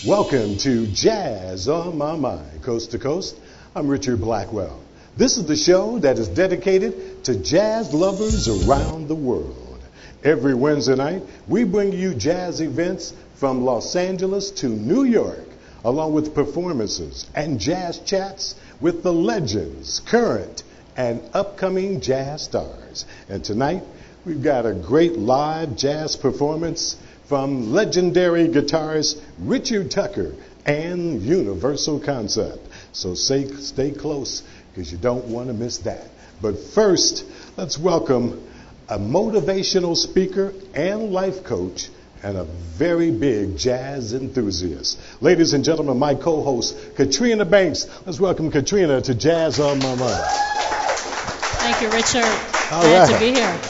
Welcome to Jazz on My Mind, Coast to Coast. I'm Richard Blackwell. This is the show that is dedicated to jazz lovers around the world. Every Wednesday night, we bring you jazz events from Los Angeles to New York, along with performances and jazz chats with the legends, current and upcoming jazz stars. And tonight, we've got a great live jazz performance from legendary guitarist Richard Tucker and Universal Koncept. So stay close because you don't want to miss that. But first, let's welcome a motivational speaker and life coach and a very big jazz enthusiast. Ladies and gentlemen, my co-host, Katrina Banks. Let's welcome Katrina to Jazz on My Mind. Thank you, Richard. Glad to be here.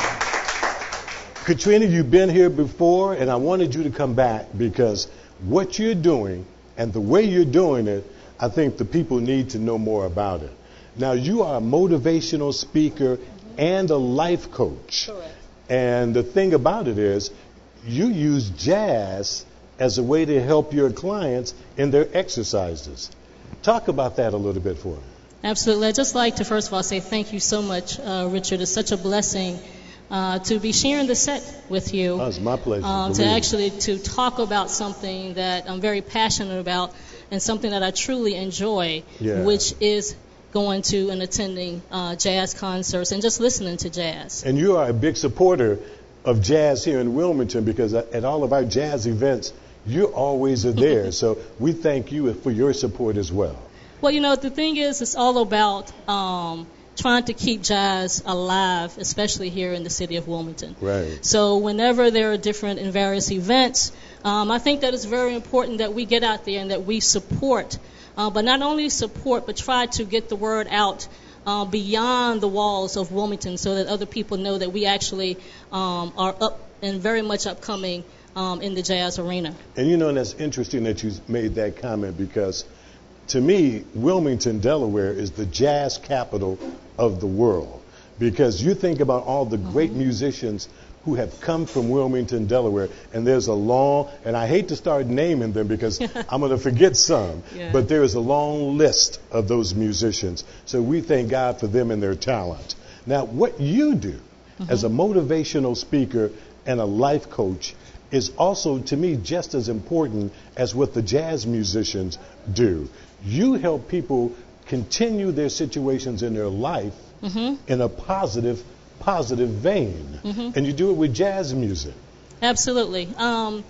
Katrina, you've been here before, and I wanted you to come back because what you're doing and the way you're doing it, I think the people need to know more about it. Now, you are a motivational speaker and a life coach. Correct. And the thing about it is, you use jazz as a way to help your clients in their exercises. Talk about that a little bit for me. Absolutely. I'd just like to, first of all, say thank you so much, Richard. It's such a blessing to be sharing the set with you. Oh, it's my pleasure. To talk about something that I'm very passionate about and something that I truly enjoy, which is going to and attending jazz concerts and just listening to jazz. And you are a big supporter of jazz here in Wilmington because at all of our jazz events, you always are there. So we thank you for your support as well. Well, you know, the thing is, it's all about trying to keep jazz alive, especially here in the city of Wilmington. Right. So whenever there are different and various events, I think that it's very important that we get out there and that we support, but not only support, but try to get the word out beyond the walls of Wilmington so that other people know that we actually are up and very much upcoming in the jazz arena. And you know, that's interesting that you made that comment because to me, Wilmington, Delaware is the jazz capital of the world because you think about all the great musicians who have come from Wilmington, Delaware, and there's a long, and I hate to start naming them because I'm going to forget some, but there is a long list of those musicians. So we thank God for them and their talent. Now, what you do as a motivational speaker and a life coach is also, to me, just as important as what the jazz musicians do. You help people continue their situations in their life in a positive vein. And you do it with jazz music. Absolutely. I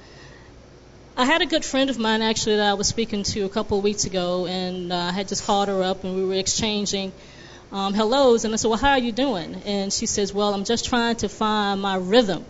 had a good friend of mine, actually, that I was speaking to a couple of weeks ago, and I had just called her up, and we were exchanging hellos. And I said, well, how are you doing? And she says, well, I'm just trying to find my rhythm.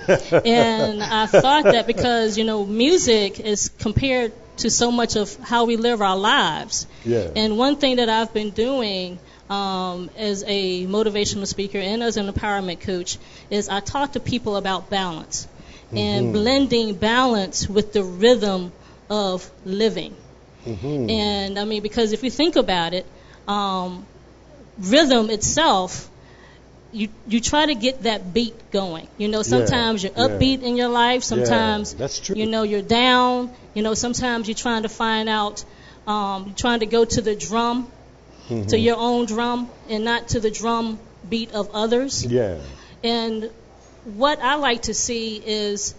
And I thought that because, you know, music is compared to so much of how we live our lives. Yeah. And one thing that I've been doing as a motivational speaker and as an empowerment coach is I talk to people about balance and blending balance with the rhythm of living. And I mean, because if you think about it, rhythm itself, you try to get that beat going. You know, sometimes you're upbeat in your life. Sometimes, that's true. You know, you're down. You know, sometimes you're trying to find out, trying to go to the drum, to your own drum, and not to the drum beat of others. Yeah. And what I like to see is,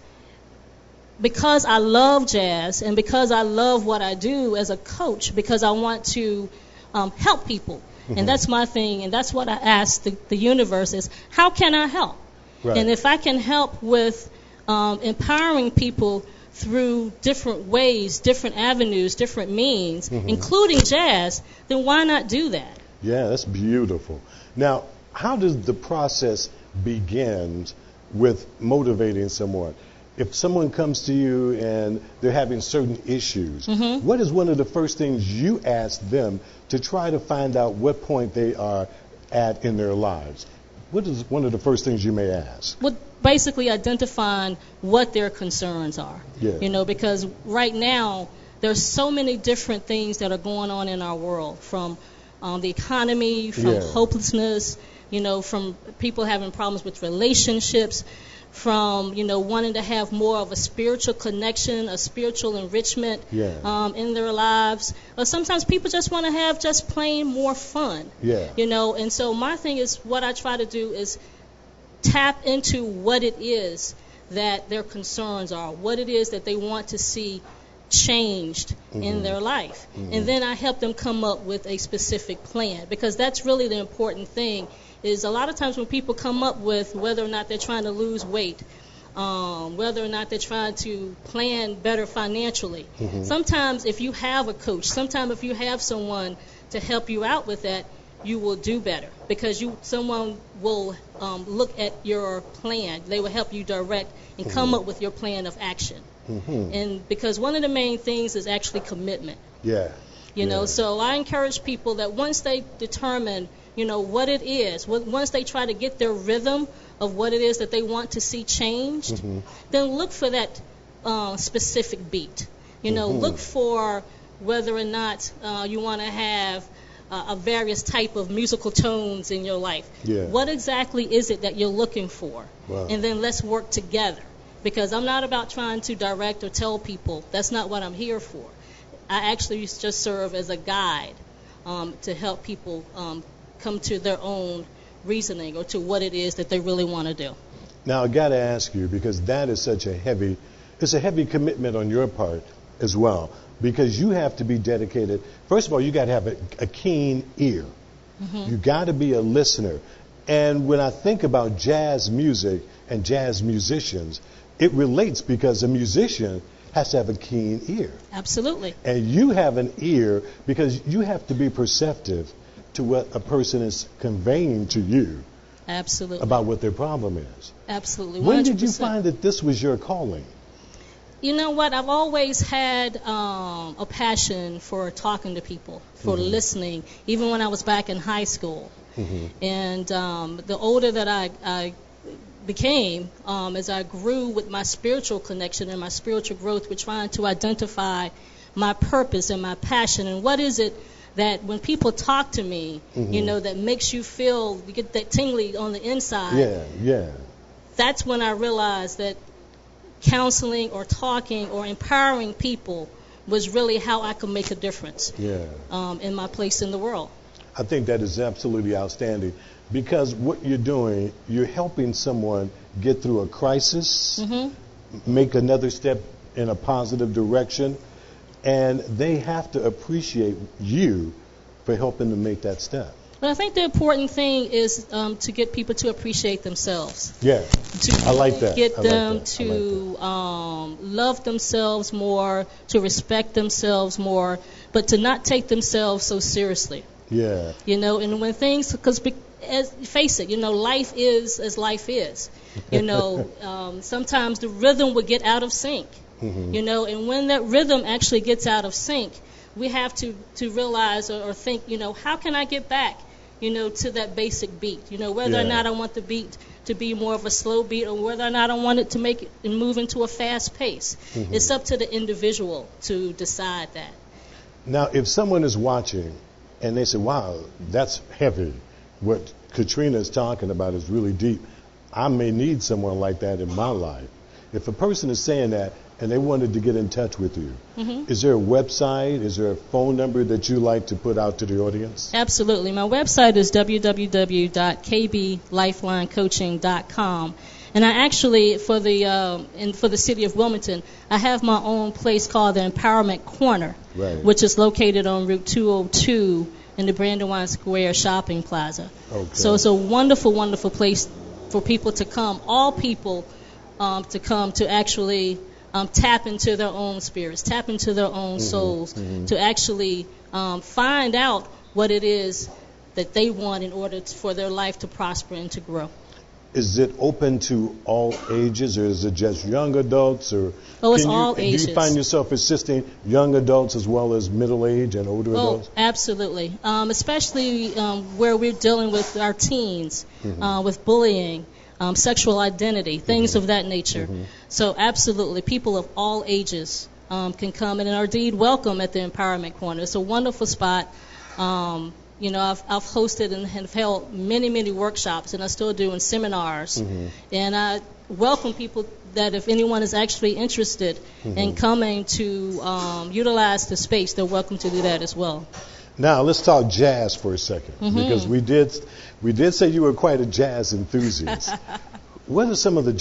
because I love jazz and because I love what I do as a coach, because I want to help people. And that's my thing, and that's what I ask the universe is, how can I help? Right. And if I can help with empowering people through different ways, different avenues, different means, including jazz, then why not do that? Yeah, that's beautiful. Now, how does the process begin with motivating someone? If someone comes to you and they're having certain issues, what is one of the first things you ask them to try to find out what point they are at in their lives? What is one of the first things you may ask? Well, basically identifying what their concerns are. Yeah. Because right now there's so many different things that are going on in our world, from the economy, from hopelessness, from people having problems with relationships, from wanting to have more of a spiritual connection, a spiritual enrichment in their lives. Or sometimes people just want to have just plain more fun. And so my thing is, what I try to do is tap into what it is that their concerns are, what it is that they want to see changed in their life. And then I help them come up with a specific plan, because that's really the important thing. Is a lot of times when people come up with whether or not they're trying to lose weight, whether or not they're trying to plan better financially. Sometimes if you have a coach, sometimes if you have someone to help you out with that, you will do better, because someone will look at your plan. They will help you direct and come up with your plan of action. And because one of the main things is actually commitment. So I encourage people that once they determine what it is, once they try to get their rhythm of what it is that they want to see changed, then look for that specific beat. Look for whether or not you want to have a various type of musical tones in your life. What exactly is it that you're looking for? And then let's work together. Because I'm not about trying to direct or tell people. That's not what I'm here for. I actually just serve as a guide to help people come to their own reasoning, or to what it is that they really want to do. Now, I got to ask you, because that is such a heavy commitment on your part as well, because you have to be dedicated. First of all, you got to have a keen ear. You got to be a listener. And when I think about jazz music and jazz musicians, it relates, because a musician has to have a keen ear. Absolutely. And you have an ear because you have to be perceptive to what a person is conveying to you. Absolutely. About what their problem is. Absolutely. 100%. When did you find that this was your calling? You know what? I've always had a passion for talking to people, for listening, even when I was back in high school. And the older that I became, as I grew with my spiritual connection and my spiritual growth, we're trying to identify my purpose and my passion, and what is it that when people talk to me, that makes you feel, you get that tingly on the inside. That's when I realized that counseling or talking or empowering people was really how I could make a difference in my place in the world. I think that is absolutely outstanding, because what you're doing, you're helping someone get through a crisis, make another step in a positive direction, and they have to appreciate you for helping them make that step. But I think the important thing is to get people to appreciate themselves. I like that. Get them to love themselves more, to respect themselves more, but to not take themselves so seriously. And when things, because face it, life is as life is. Sometimes the rhythm will get out of sync. And when that rhythm actually gets out of sync, we have to realize or think, how can I get back, to that basic beat? Whether or not I want the beat to be more of a slow beat, or whether or not I want it to make it and move into a fast pace. It's up to the individual to decide that. Now, if someone is watching and they say, wow, that's heavy, what Katrina is talking about is really deep, I may need someone like that in my life. If a person is saying that and they wanted to get in touch with you, is there a website, is there a phone number that you like to put out to the audience? Absolutely. My website is www.kblifelinecoaching.com. And I actually, for the city of Wilmington, I have my own place called the Empowerment Corner, which is located on Route 202 in the Brandywine Square Shopping Plaza. So it's a wonderful, wonderful place for people to come, all people to come to actually tap into their own spirits, tap into their own souls, to actually find out what it is that they want in order for their life to prosper and to grow. Is it open to all ages, or is it just young adults? Or it's all ages. Do you find yourself assisting young adults as well as middle age and older adults? Absolutely. Especially where we're dealing with our teens, with bullying. sexual identity, things of that nature. So absolutely, people of all ages can come and are indeed welcome at the Empowerment Corner. It's a wonderful spot. You know, I've hosted and have held many workshops, and I still do, in seminars. And I welcome people that if anyone is actually interested in coming to utilize the space, they're welcome to do that as well. Now let's talk jazz for a second, because we did say you were quite a jazz enthusiast. What are some of the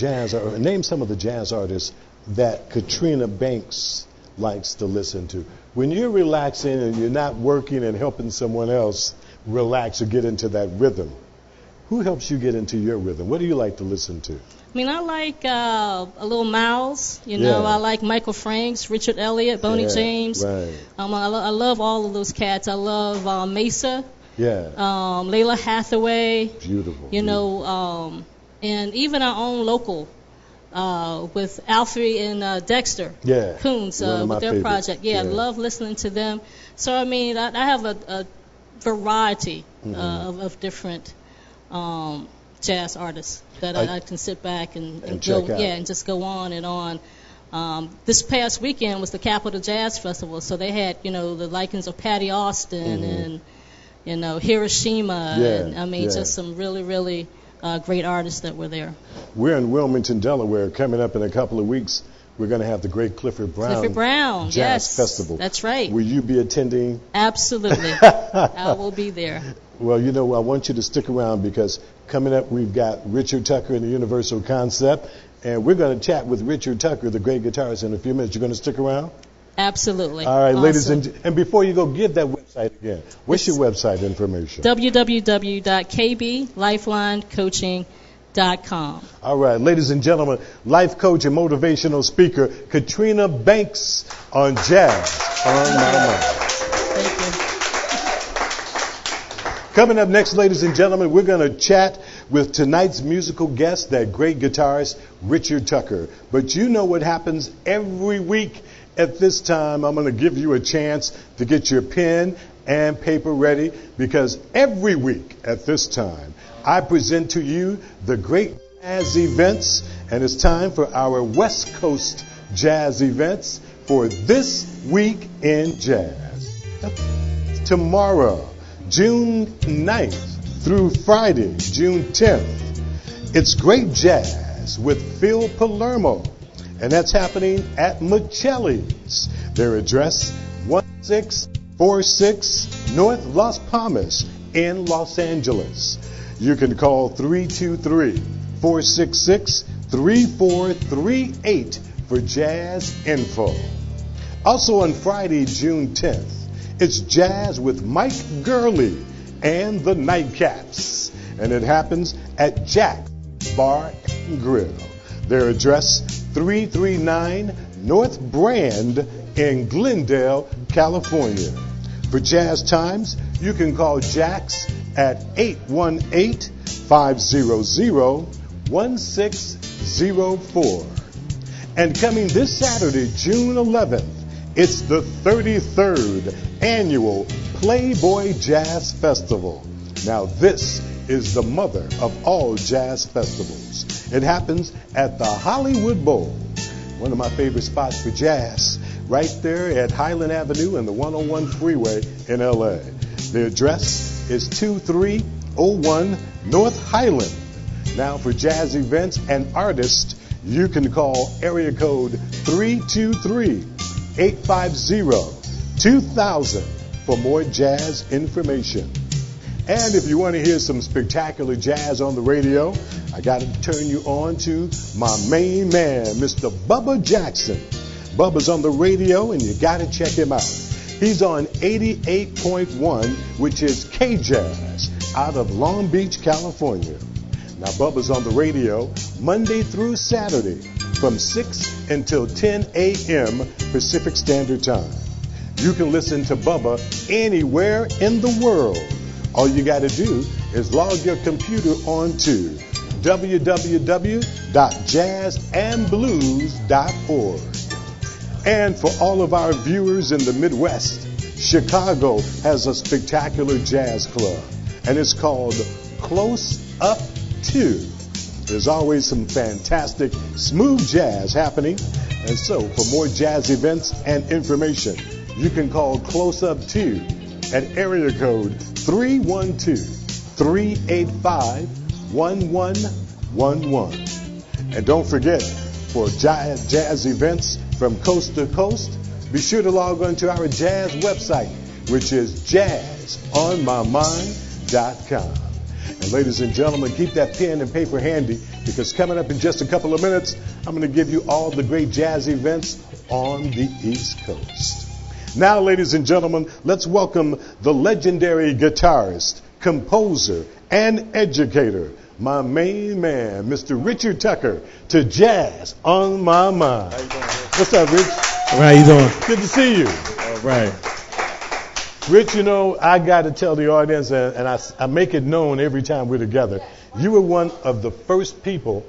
name some of the jazz artists that Katrina Banks likes to listen to? When you're relaxing and you're not working and helping someone else relax or get into that rhythm, who helps you get into your rhythm? What do you like to listen to? I mean, I like a little Miles, you know. I like Michael Franks, Richard Elliott, Boney James. Right. I love all of those cats. I love Mesa. Yeah. Layla Hathaway. Beautiful. You know, and even our own local with Alfie and Dexter Coons with their project. I love listening to them. So, I mean, I have a variety of different jazz artists that I can sit back and check go, out. and just go on and on. This past weekend was the Capital Jazz Festival, so they had, you know, the likings of Patty Austin and, you know, Hiroshima, and I mean, just some really great artists that were there. We're in Wilmington, Delaware. Coming up in a couple of weeks, we're going to have the great Clifford Brown Jazz Festival. That's right. Will you be attending? Absolutely. I will be there. Well, you know, I want you to stick around, because coming up we've got Richard Tucker and the Universal Koncept, and we're going to chat with Richard Tucker, the great guitarist, in a few minutes. You're going to stick around? Absolutely. All right, ladies and before you go, give that website again. What's your website information? www.kblifelinecoaching.com. All right, ladies and gentlemen, life coach and motivational speaker Katrina Banks on Jazz on My Mind. Thank you. Coming up next, ladies and gentlemen, we're going to chat with tonight's musical guest, that great guitarist, Richard Tucker. But you know what happens every week at this time. I'm going to give you a chance to get your pen and paper ready, because every week at this time, I present to you the great jazz events, and it's time for our West Coast jazz events for This Week in Jazz. Tomorrow, June 9th through Friday, June 10th, it's Great Jazz with Phil Palermo, and that's happening at Michelli's. Their address, 1646 North Las Palmas in Los Angeles. You can call 323-466-3438 for jazz info. Also on Friday, June 10th, it's Jazz with Mike Gurley and the Nightcaps, and it happens at Jack's Bar and Grill. Their address, 339 North Brand in Glendale, California. For jazz times, you can call Jack's at 818-500-1604. And coming this Saturday, June 11th, it's the 33rd annual Playboy Jazz Festival. Now, this is the mother of all jazz festivals. It happens at the Hollywood Bowl, one of my favorite spots for jazz, right there at Highland Avenue and the 101 freeway in LA. The address is 2301 North Highland. Now, for jazz events and artists, you can call area code 323-850-2000 for more jazz information. And if you want to hear some spectacular jazz on the radio, I got to turn you on to my main man, Mr. Bubba Jackson. Bubba's on the radio, and you got to check him out. He's on 88.1, which is K-Jazz, out of Long Beach, California. Now, Bubba's on the radio Monday through Saturday from 6 until 10 a.m. Pacific Standard Time. You can listen to Bubba anywhere in the world. All you got to do is log your computer on to www.jazzandblues.org. And for all of our viewers in the Midwest, Chicago has a spectacular jazz club, and it's called Close Up 2. There's always some fantastic, smooth jazz happening. And so, for more jazz events and information, you can call Close Up 2 at area code 312-385-1111. And don't forget, for jazz events from coast to coast, be sure to log on to our jazz website, which is jazzonmymind.com. And ladies and gentlemen, keep that pen and paper handy, because coming up in just a couple of minutes, I'm going to give you all the great jazz events on the East Coast. Now, ladies and gentlemen, let's welcome the legendary guitarist, composer, and educator, my main man, Mr. Richard Tucker, to Jazz on My Mind. How you doing, Rich? What's up, Rich? How you doing? Good to see you. All right. Rich, you know, I got to tell the audience, and I make it known every time we're together, you were one of the first people,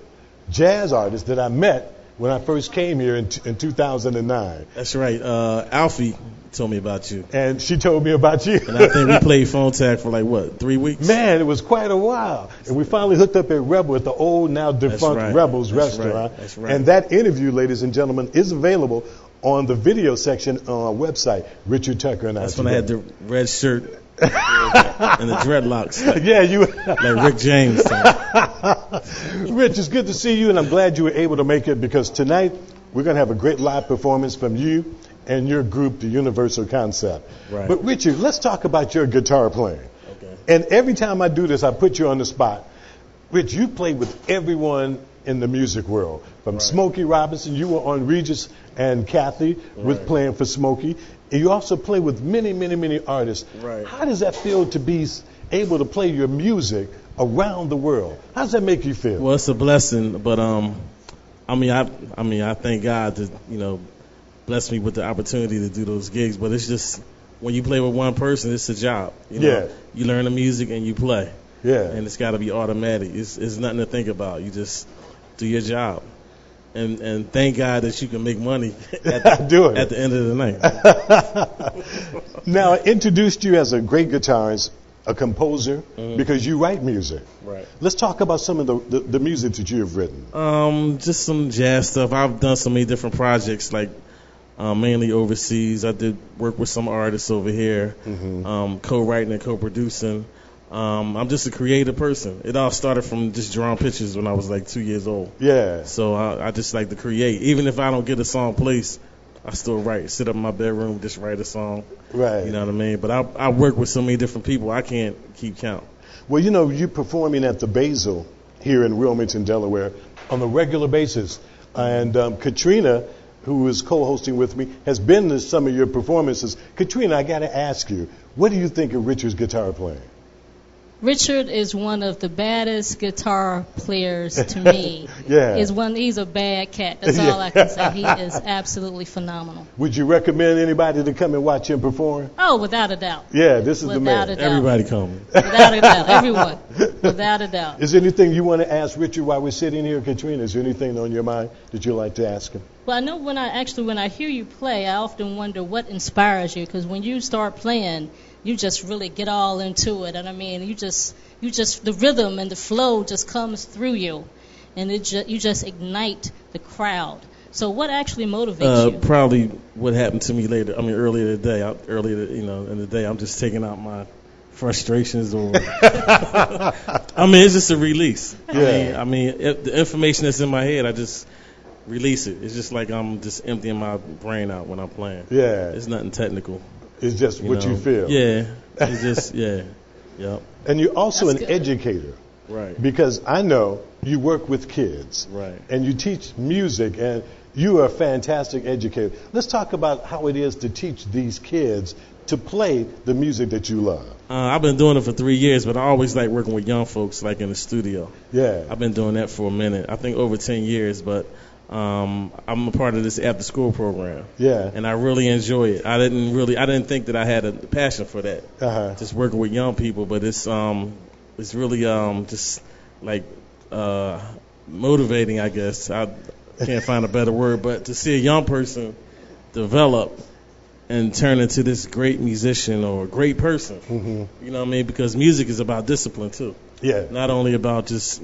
jazz artists, that I met when I first came here in 2009. That's right. Alfie told me about you. And she told me about you. And I think we played phone tag for like, what, 3 weeks? Man, it was quite a while. And we finally hooked up at Rebel, at the old, now defunct Rebel's restaurant. Right. That's right. And that interview, ladies and gentlemen, is available on the video section on our website, Richard Tucker and I. That's when I had the red shirt and the dreadlocks. Yeah, you. Like Rick James. Rich, it's good to see you, and I'm glad you were able to make it, because tonight we're going to have a great live performance from you and your group, the Universal Koncept. Right. But Richard, let's talk about your guitar playing. Okay. And every time I do this, I put you on the spot. Rich, you play with everyone in the music world. From Smokey Robinson, you were on Regis and Kathy with playing for Smokey. And you also play with many, many, many artists. Right. How does that feel to be able to play your music around the world? How does that make you feel? Well, it's a blessing, but I thank God that, bless me with the opportunity to do those gigs. But it's just, when you play with one person, it's a job. You learn the music and you play. Yeah. And it's got to be automatic. It's nothing to think about. You just do your job. And thank God that you can make money at the end of the night. Now, I introduced you as a great guitarist, a composer, because you write music. Right. Let's talk about some of the music that you have written. Just some jazz stuff. I've done so many different projects, like mainly overseas. I did work with some artists over here, co-writing and co-producing. I'm just a creative person. It all started from just drawing pictures when I was like 2 years old. Yeah. So I just like to create. Even if I don't get a song placed, I still write. Sit up in my bedroom, just write a song. Right. You know what I mean? But I work with so many different people, I can't keep count. Well, you're performing at the Basil here in Wilmington, Delaware, on a regular basis. And Katrina, who is co-hosting with me, has been to some of your performances. Katrina, I got to ask you, what do you think of Richard's guitar playing? Richard is one of the baddest guitar players to me. Yeah. He's a bad cat. That's all I can say. He is absolutely phenomenal. Would you recommend anybody to come and watch him perform? Oh, without a doubt. Yeah, this is the man. Without a doubt. Everybody coming. Without a doubt. Everyone. Without a doubt. Is there anything you want to ask Richard while we're sitting here, Katrina? Is there anything on your mind that you'd like to ask him? Well, I know when I hear you play, I often wonder what inspires you, because when you start playing, you just really get all into it. And I mean, you just the rhythm and the flow just comes through you, and you just ignite the crowd. So what actually motivates you? Probably what happened to me earlier today. In the day, I'm just taking out my frustrations or it's just a release. Yeah. If the information that's in my head, I just release it. It's just like I'm just emptying my brain out when I'm playing. Yeah. It's nothing technical. It's just what you feel. Yeah. It's just, Yep. And you're also That's an good. educator. Right. Because I know you work with kids. Right. And you teach music, and you are a fantastic educator. Let's talk about how it is to teach these kids to play the music that you love. I've been doing it for 3 years, but I always like working with young folks, like in the studio. Yeah. I've been doing that for a minute. I think over 10 years, but I'm a part of this after-school program. Yeah. And I really enjoy it. I didn't think that I had a passion for that. Just working with young people, but it's really just like motivating, I guess. I can't find a better word, but to see a young person develop and turn into this great musician or a great person. Mm-hmm. You know what I mean? Because music is about discipline too. Yeah. Not only about just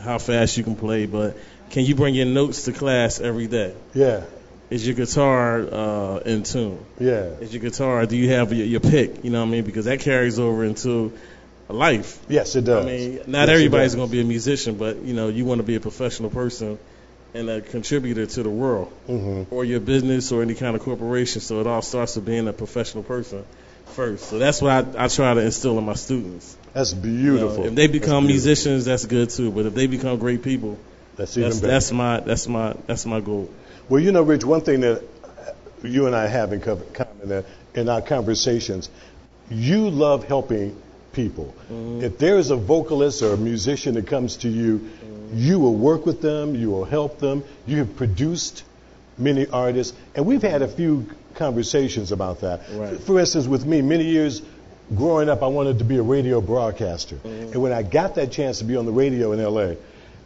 how fast you can play, but can you bring your notes to class every day? Yeah. Is your guitar in tune? Yeah. Is your guitar, do you have your pick? You know what I mean? Because that carries over into life. Yes, it does. I mean, not everybody's going to be a musician, but, you want to be a professional person and a contributor to the world, or your business or any kind of corporation. So it all starts with being a professional person first. So that's what I try to instill in my students. That's beautiful. If they become musicians, that's good too. But if they become great people, that's even better. That's my goal. Well, Rich, one thing that you and I have in common in our conversations, you love helping people. If there is a vocalist or a musician that comes to you, you will work with them, you will help them. You have produced many artists, and we've had a few conversations about that. Right. For instance, with me, many years growing up, I wanted to be a radio broadcaster. And when I got that chance to be on the radio in L.A.,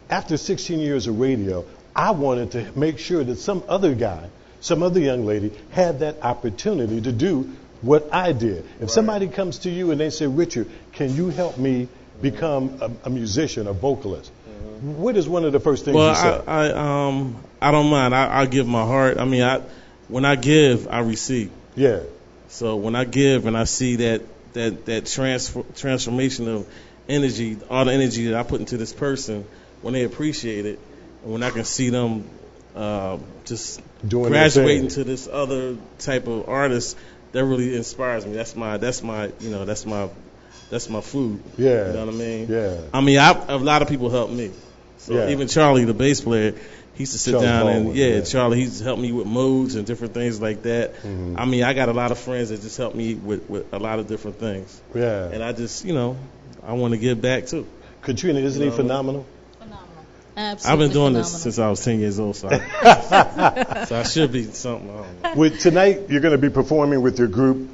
after 16 years of radio, I wanted to make sure that some other guy, some other young lady had that opportunity to do what I did. If somebody comes to you and they say, Richard, can you help me become a musician, a vocalist? What is one of the first things you say? I don't mind. I give my heart. I mean, when I give, I receive. Yeah. So when I give and I see that transformation of energy, all the energy that I put into this person, when they appreciate it, and when I can see them just doing graduating to this other type of artist, that really inspires me. That's my food. Yeah. You know what I mean? Yeah. I mean, a lot of people helped me. So even Charlie, the bass player, he used to sit down and Charlie, he's helped me with modes and different things like that. I mean, I got a lot of friends that just helped me with a lot of different things. Yeah. And I just, I want to give back too. Katrina, isn't he phenomenal? Phenomenal. Absolutely. I've been doing phenomenal. this since I was 10 years old, so I should be something. I don't know. Well, tonight you're going to be performing with your group,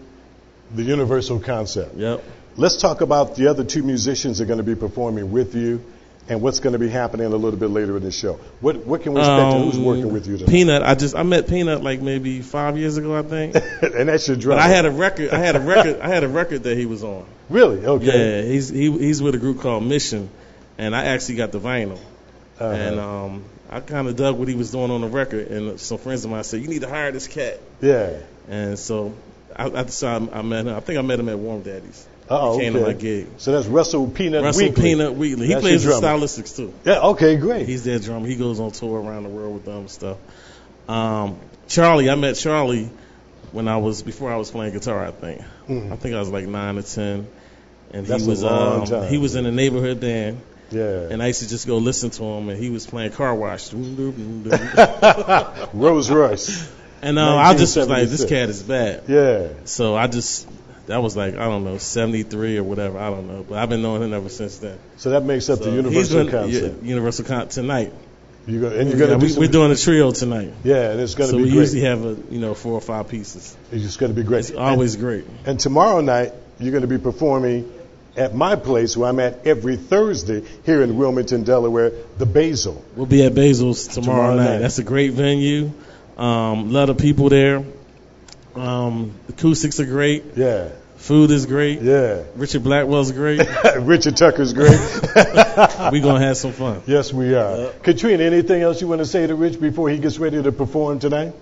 the Universal Koncept. Yep. Let's talk about the other two musicians that are going to be performing with you and what's going to be happening a little bit later in the show. What can we expect and who's working with you tonight? Peanut, I met Peanut like maybe 5 years ago, I think. And that's your drummer. But I had a record that he was on. Really? Okay. Yeah, he's with a group called Mission, and I actually got the vinyl. And I kind of dug what he was doing on the record, and some friends of mine said, you need to hire this cat. Yeah. And so I decided I met him. I think I met him at Warm Daddy's. He came to my gig. So that's Russell Peanut Wheatley. He plays the Stylistics too. Yeah, okay, great. He's their drummer. He goes on tour around the world with them and stuff. Charlie, I met Charlie before I was playing guitar, I think. I think I was like 9 or 10. And that's a long time. He was in a neighborhood band. Yeah. And I used to just go listen to him, and he was playing Car Wash. Rolls Royce. And I just was like, this cat is bad. Yeah. So that was like, I don't know, 73 or whatever, I don't know. But I've been knowing him ever since then. So that makes up the Universal Koncept. Universal Koncept tonight. We're doing a trio tonight. Yeah, and it's going to be great. So we usually have 4 or 5 pieces. It's just going to be great. It's always great. And tomorrow night, you're going to be performing at my place where I'm at every Thursday here in Wilmington, Delaware, the Basil. We'll be at Basil's tomorrow night. That's a great venue. A lot of people there. Acoustics are great. Yeah. Food is great. Yeah. Richard Blackwell's great. Richard Tucker's great. We're going to have some fun. Yes, we are. Katrina, anything else you want to say to Rich before he gets ready to perform tonight?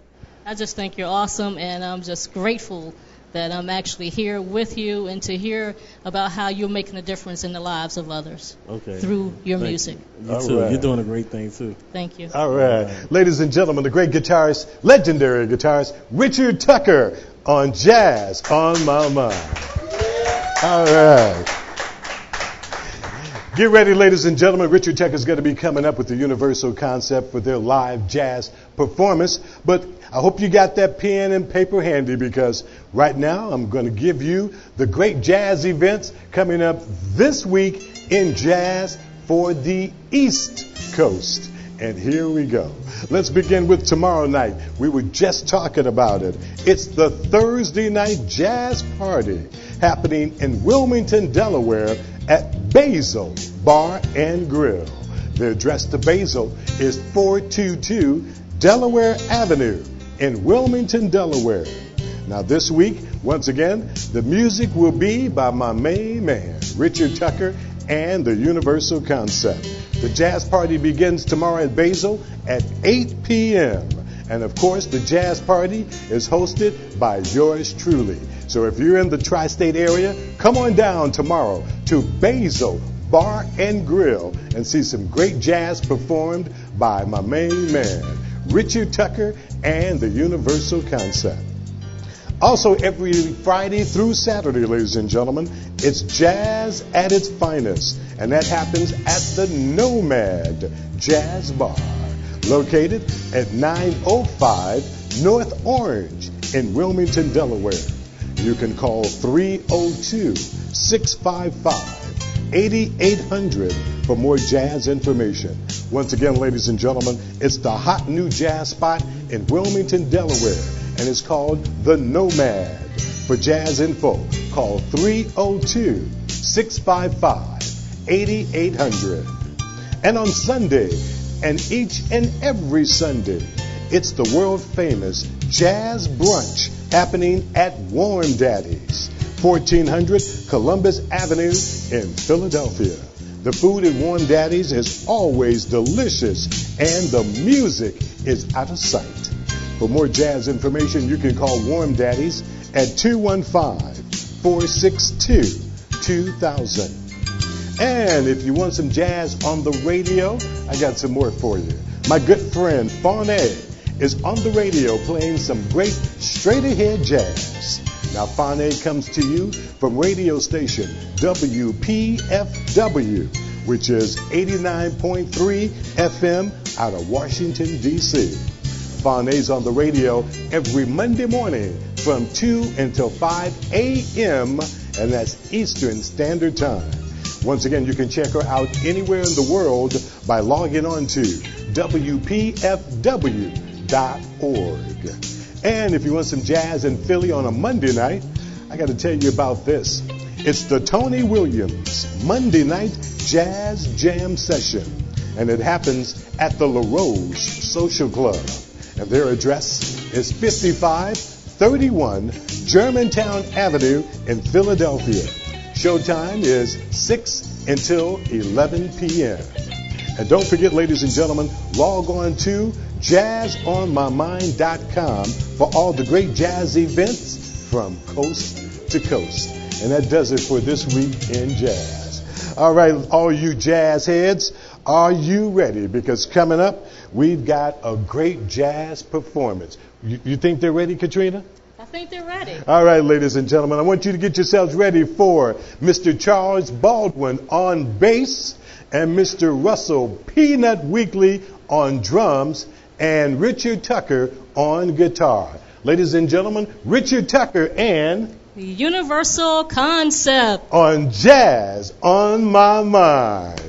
I just think you're awesome, and I'm just grateful that I'm actually here with you and to hear about how you're making a difference in the lives of others through your music. You too. Right. You're doing a great thing, too. Thank you. All right. Ladies and gentlemen, the great guitarist, legendary guitarist, Richard Tucker on Jazz on My Mind. All right. Get ready, ladies and gentlemen. Richard Tucker is going to be coming up with the Universal Koncept for their live jazz performance. But I hope you got that pen and paper handy, because right now I'm going to give you the great jazz events coming up this week in jazz for the East Coast. And here we go. Let's begin with tomorrow night. We were just talking about it. It's the Thursday night jazz party happening in Wilmington, Delaware at Basil Bar and Grill. The address to Basil is 422 Delaware Avenue in Wilmington, Delaware. Now this week, once again, the music will be by my main man, Richard Tucker, and the Universal Koncept. The jazz party begins tomorrow at Basel at 8 p.m. And of course, the jazz party is hosted by yours truly. So if you're in the tri-state area, come on down tomorrow to Basel Bar and Grill and see some great jazz performed by my main man, Richard Tucker and the Universal Koncept. Also, every Friday through Saturday, ladies and gentlemen, it's jazz at its finest. And that happens at the Nomad Jazz Bar, located at 905 North Orange in Wilmington, Delaware. You can call 302-655-8800 for more jazz information. Once again, ladies and gentlemen, it's the hot new jazz spot in Wilmington, Delaware, and it's called the Nomad. For jazz info, call 302-655-8800. And on Sunday, and each and every Sunday, it's the world famous Jazz Brunch happening at Warm Daddy's, 1400 Columbus Avenue in Philadelphia. The food at Warm Daddy's is always delicious and the music is out of sight. For more jazz information, you can call Warm Daddy's at 215-462-2000. And if you want some jazz on the radio, I got some more for you. My good friend Fawn is on the radio playing some great straight-ahead jazz. Now, Fawn comes to you from radio station WPFW, which is 89.3 FM out of Washington, D.C. Fawn's on the radio every Monday morning from 2 until 5 a.m., and that's Eastern Standard Time. Once again, you can check her out anywhere in the world by logging on to WPFW.org. And if you want some jazz in Philly on a Monday night, I got to tell you about this. It's the Tony Williams Monday Night Jazz Jam Session, and it happens at the La Rose Social Club. And their address is 5531 Germantown Avenue in Philadelphia. Showtime is 6 until 11 p.m. And don't forget, ladies and gentlemen, log on to jazzonmymind.com for all the great jazz events from coast to coast. And that does it for this week in jazz. All right, all you jazz heads, are you ready? Because coming up, we've got a great jazz performance. You think they're ready, Katrina? I think they're ready. All right, ladies and gentlemen, I want you to get yourselves ready for Mr. Charles Baldwin on bass and Mr. Russell Peanut Weekly on drums and Richard Tucker on guitar. Ladies and gentlemen, Richard Tucker and The Universal Koncept on Jazz on My Mind.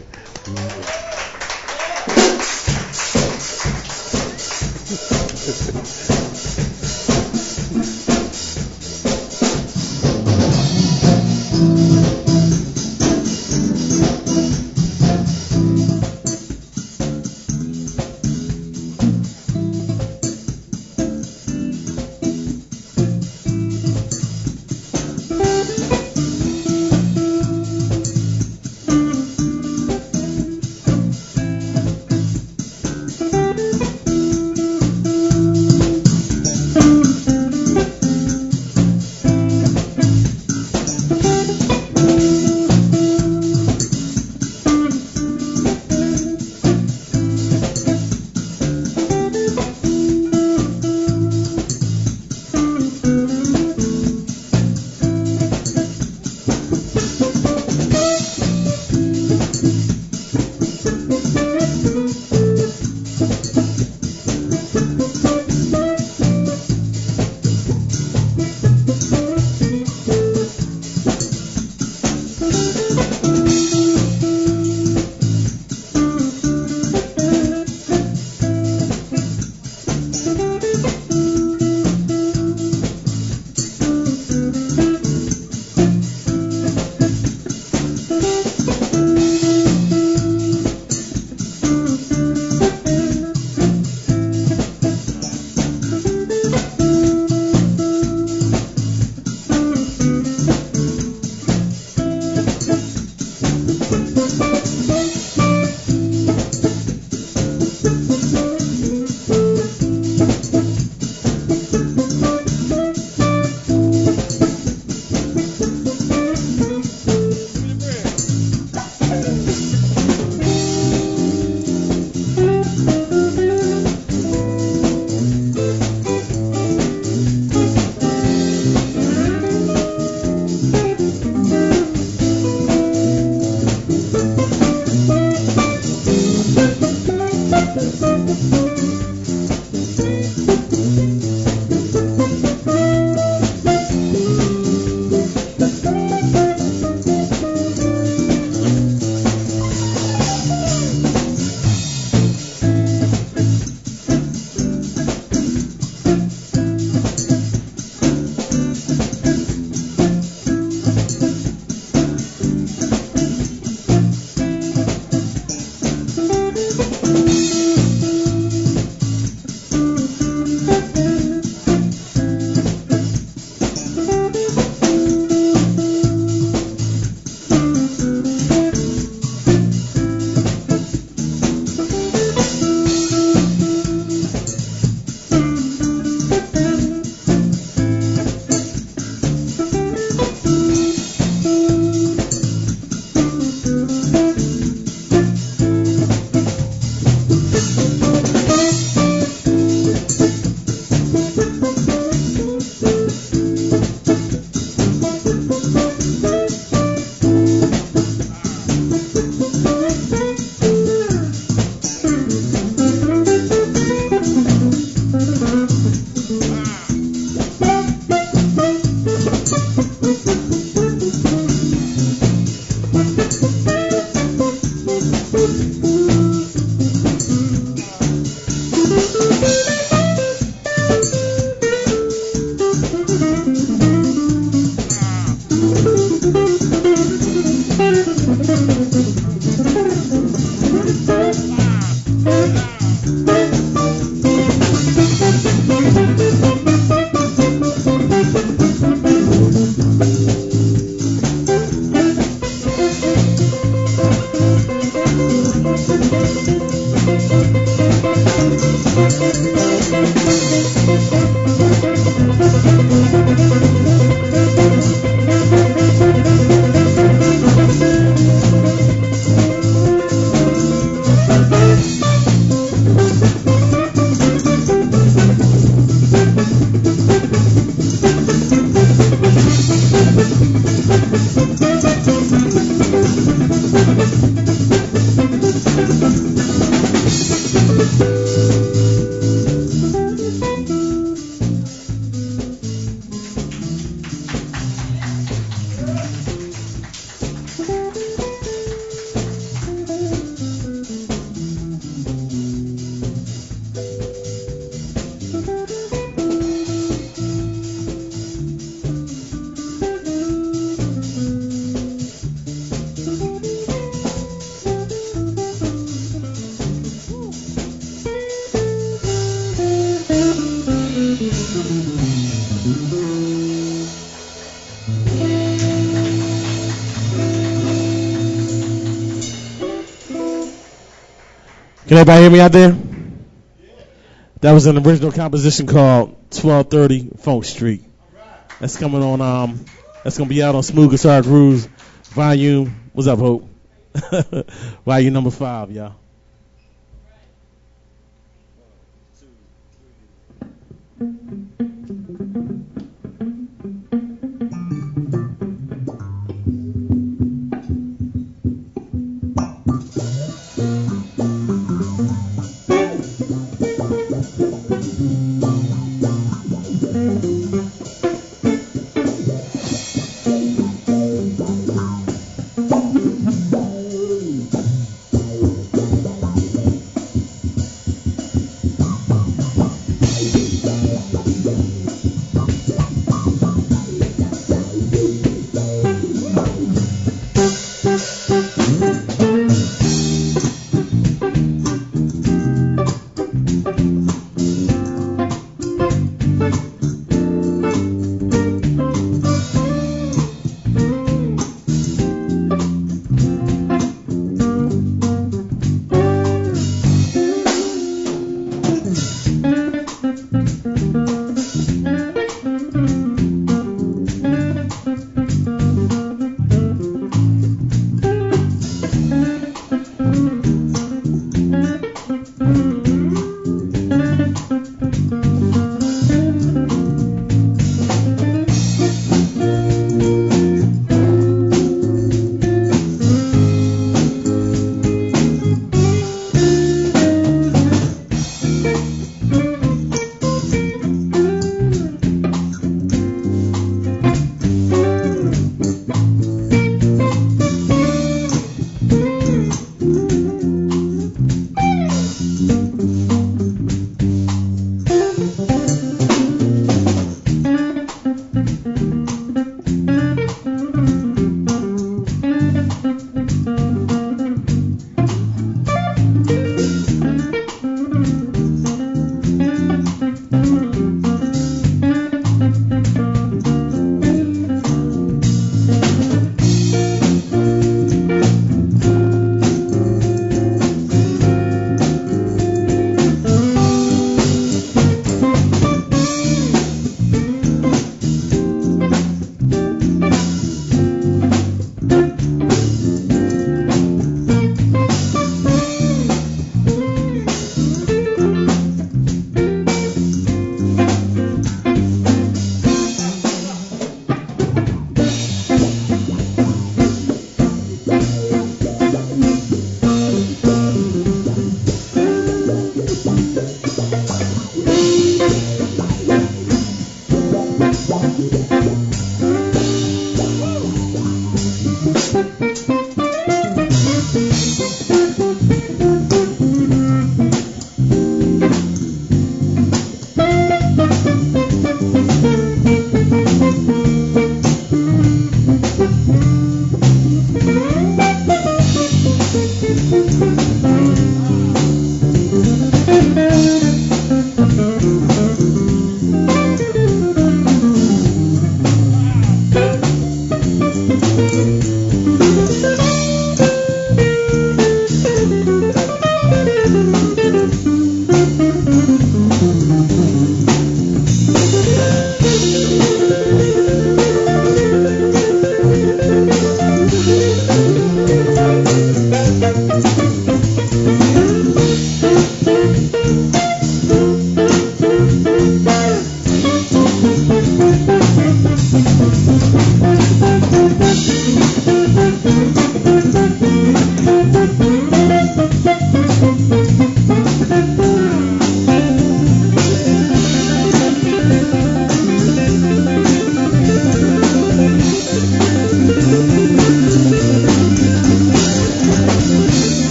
Can everybody hear me out there? That was an original composition called 1230 Funk Street. That's coming on, that's going to be out on Smooth Guitar Grooves Volume, what's up, Hope? Volume number 5, y'all.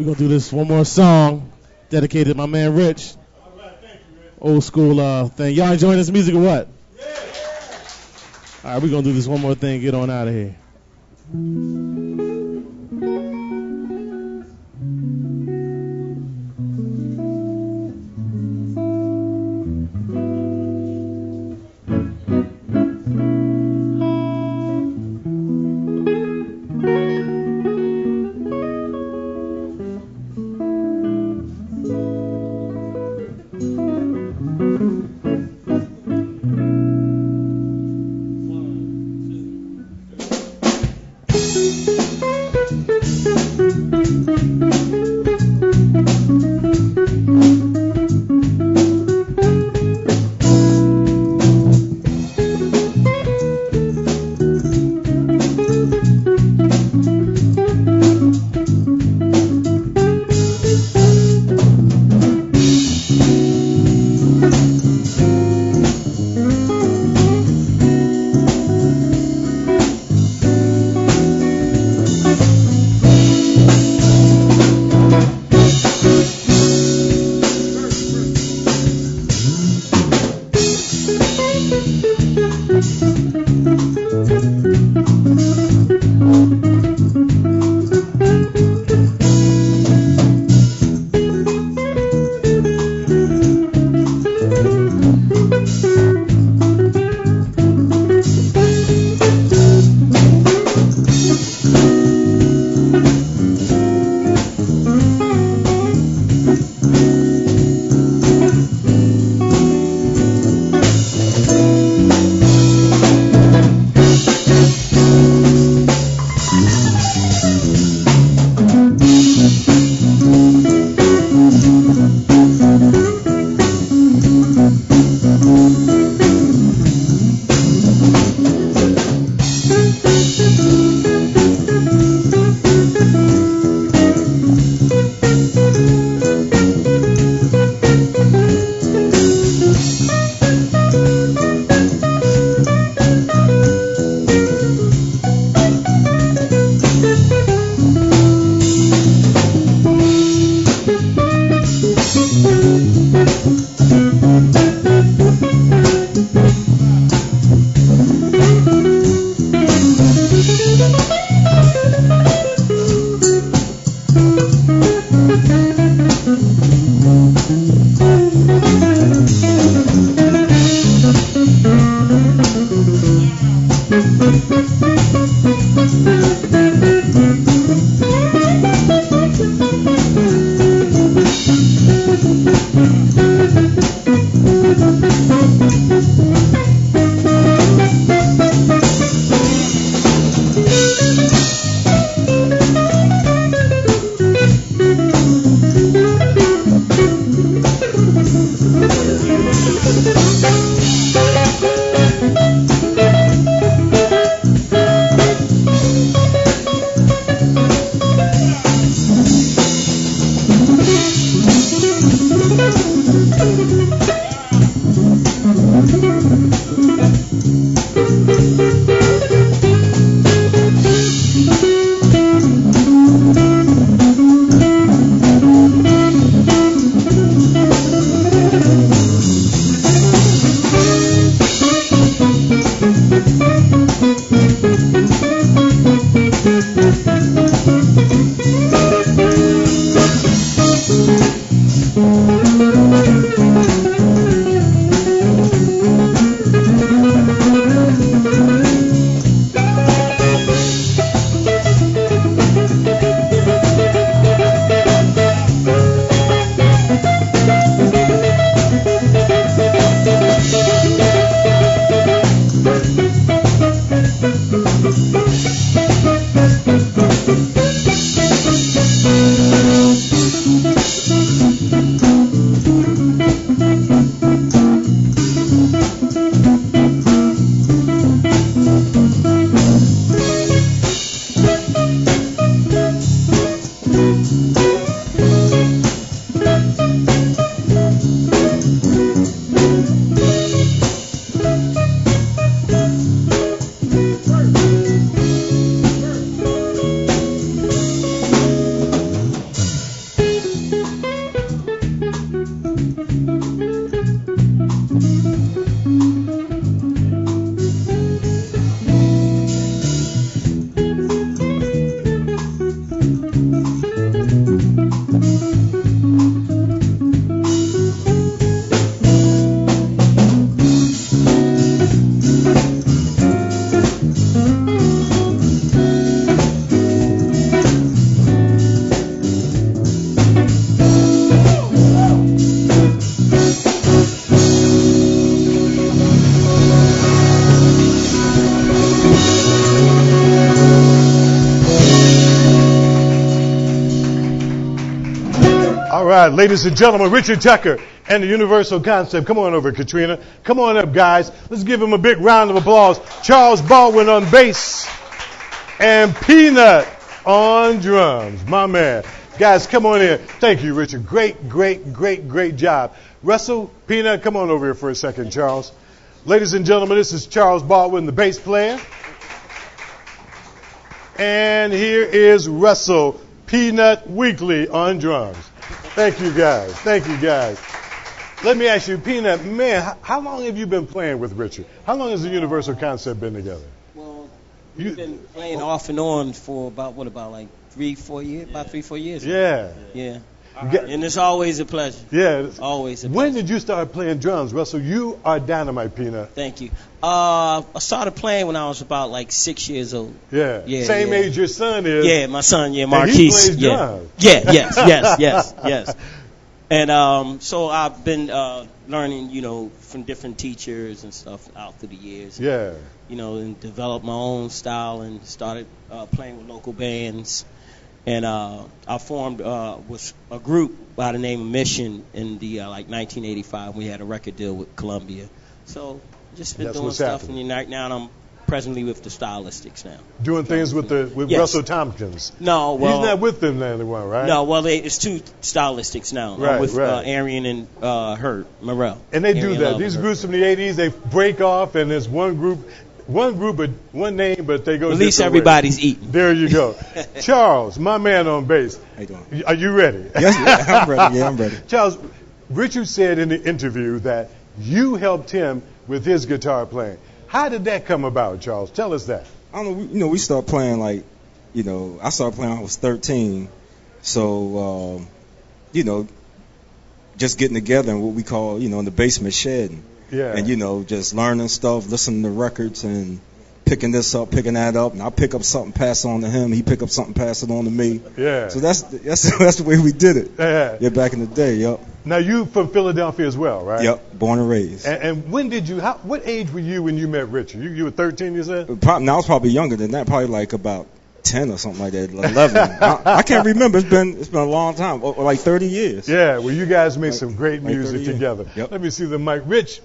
We're going to do this one more song dedicated to my man Rich. All right, thank you, Rich. Old school thing. Y'all enjoying this music or what? Yeah. All right, we're going to do this one more thing. Get on out of here. right, ladies and gentlemen, Richard Tucker and the Universal Koncept. Come on over, Katrina. Come on up, guys. Let's give him a big round of applause. Charles Baldwin on bass and Peanut on drums. My man. Guys, come on in. Thank you, Richard. Great job. Russell, Peanut, come on over here for a second, Charles. Ladies and gentlemen, this is Charles Baldwin, the bass player. And here is Russell, Peanut Weekly on drums. Thank you, guys. Let me ask you, Peanut, man, how long have you been playing with Richard? How long has the Universal Koncept been together? Well, we've been playing off and on for about 3-4 years? About 3-4 years. Yeah. And it's always a pleasure. Yeah. Always a pleasure. When did you start playing drums, Russell? You are dynamite, Peanut. Thank you. I started playing when I was about 6 years old. Yeah. Same age your son is. Yeah, my son, Marquise. And he plays drums. Yes. And so I've been learning, from different teachers and stuff out through the years. Yeah. And developed my own style and started playing with local bands. And I formed with a group by the name of Mission in the 1985. We had a record deal with Columbia. So just been doing stuff. Happening. And right now I'm presently with the Stylistics now. Doing things with yes. Russell Tompkins. No, well, he's not with them anymore, right? No, well, it's two Stylistics now. Right, I'm with right. Arian and Hurt Morel. And they do that. These groups from the 80s, they break off, and there's one group, but one name, but they go. At least everybody's eating. There you go. Charles, my man on bass. How you doing? Are you ready? Yes, I'm ready. Yeah, I'm ready. Charles, Richard said in the interview that you helped him with his guitar playing. How did that come about, Charles? Tell us that. I don't know. We started playing I started playing when I was 13. So, just getting together in what we call, in the basement shed. Yeah. And, just learning stuff, listening to records and picking this up, picking that up. And I pick up something, pass it on to him. He pick up something, pass it on to me. Yeah. So that's the way we did it. Yeah. Back in the day, yep. Now, you from Philadelphia as well, right? Yep, born and raised. And when did you, what age were you when you met Richard? You were 13, you said? I was probably younger than that, probably about 10 or something like that, 11. I can't remember. It's been a long time, like 30 years. Yeah, well, you guys made some great music together. Yep. Let me see the mic. Rich,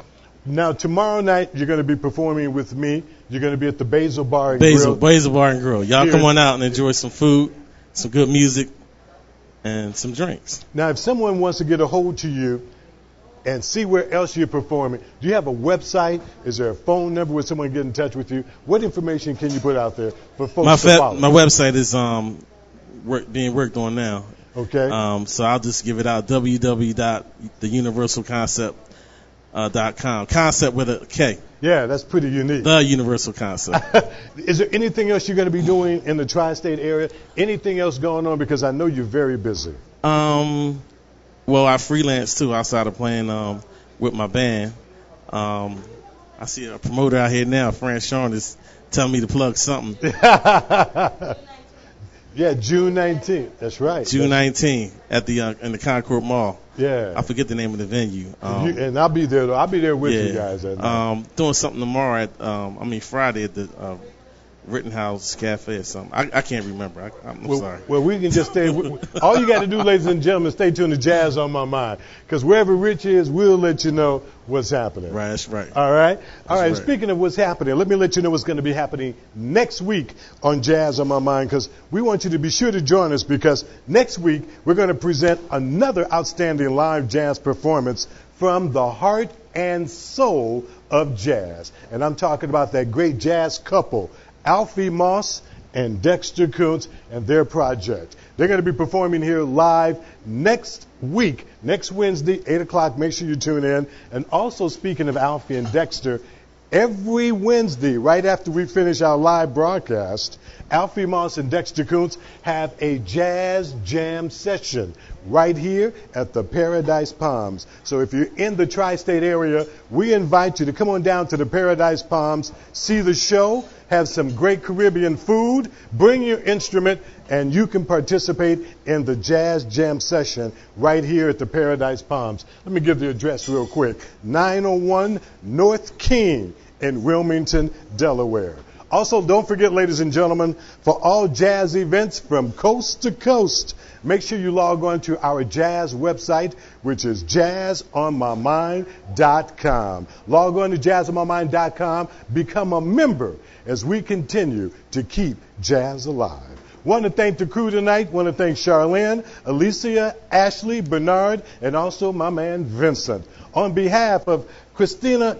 now tomorrow night you're going to be performing with me. You're going to be at the Basil Bar and Grill. Basil Bar and Grill. Y'all come on out and enjoy some food, some good music, and some drinks. Now, if someone wants to get a hold to you and see where else you're performing, do you have a website? Is there a phone number where someone can get in touch with you? What information can you put out there for folks to follow? My website is being worked on now. Okay. So I'll just give it out, www.theuniversalkoncept.com. Concept with a K. Yeah, that's pretty unique. The Universal Koncept. Is there anything else you're going to be doing in the tri-state area? Anything else going on? Because I know you're very busy. Well, I freelance too outside of playing with my band. I see a promoter out here now, Fran Sean, is telling me to plug something. Yeah, June 19th. That's right. June 19th at the in the Concord Mall. Yeah. I forget the name of the venue. And I'll be there. I'll be there with you guys. Doing something tomorrow at Friday at the Rittenhouse Cafe or something. I can't remember. I'm sorry. Well, we can just stay. All you got to do, ladies and gentlemen, stay tuned to Jazz on My Mind. Because wherever Rich is, we'll let you know what's happening. Right, that's right. All right? All right, right. Speaking of what's happening, let me let you know what's going to be happening next week on Jazz on My Mind, because we want you to be sure to join us, because next week we're going to present another outstanding live jazz performance from the heart and soul of jazz. And I'm talking about that great jazz couple, Alfie Moss and Dexter Kuntz, and their project. They're going to be performing here live next week, next Wednesday, 8 o'clock. Make sure you tune in. And also, speaking of Alfie and Dexter, every Wednesday, right after we finish our live broadcast, Alfie Moss and Dexter Kuntz have a jazz jam session right here at the Paradise Palms. So if you're in the tri-state area, we invite you to come on down to the Paradise Palms, see the show, have some great Caribbean food, bring your instrument, and you can participate in the jazz jam session right here at the Paradise Palms. Let me give the address real quick. 901 North King in Wilmington, Delaware. Also, don't forget, ladies and gentlemen, for all jazz events from coast to coast, make sure you log on to our jazz website, which is jazzonmymind.com. Log on to jazzonmymind.com, become a member as we continue to keep jazz alive. Want to thank the crew tonight. Want to thank Charlene, Alicia, Ashley, Bernard, and also my man Vincent. On behalf of Katrina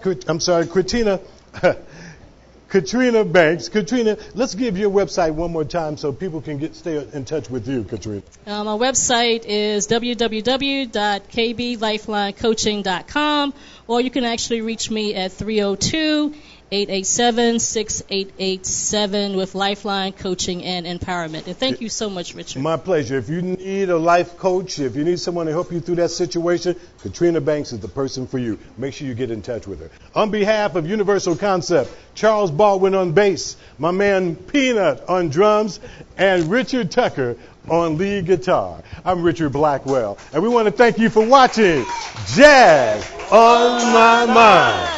Banks. Katrina, let's give your website one more time so people can stay in touch with you, Katrina. My website is www.kblifeline.coaching.com, or you can actually reach me at 302-887-6887 with Lifeline Coaching and Empowerment. And thank you so much, Richard. My pleasure. If you need a life coach, if you need someone to help you through that situation, Katrina Banks is the person for you. Make sure you get in touch with her. On behalf of Universal Koncept, Charles Baldwin on bass, my man Peanut on drums, and Richard Tucker on lead guitar. I'm Richard Blackwell, and we want to thank you for watching Jazz on My Mind.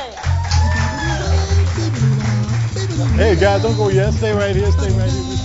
Hey guys, don't go yet. Stay right here. Stay right here.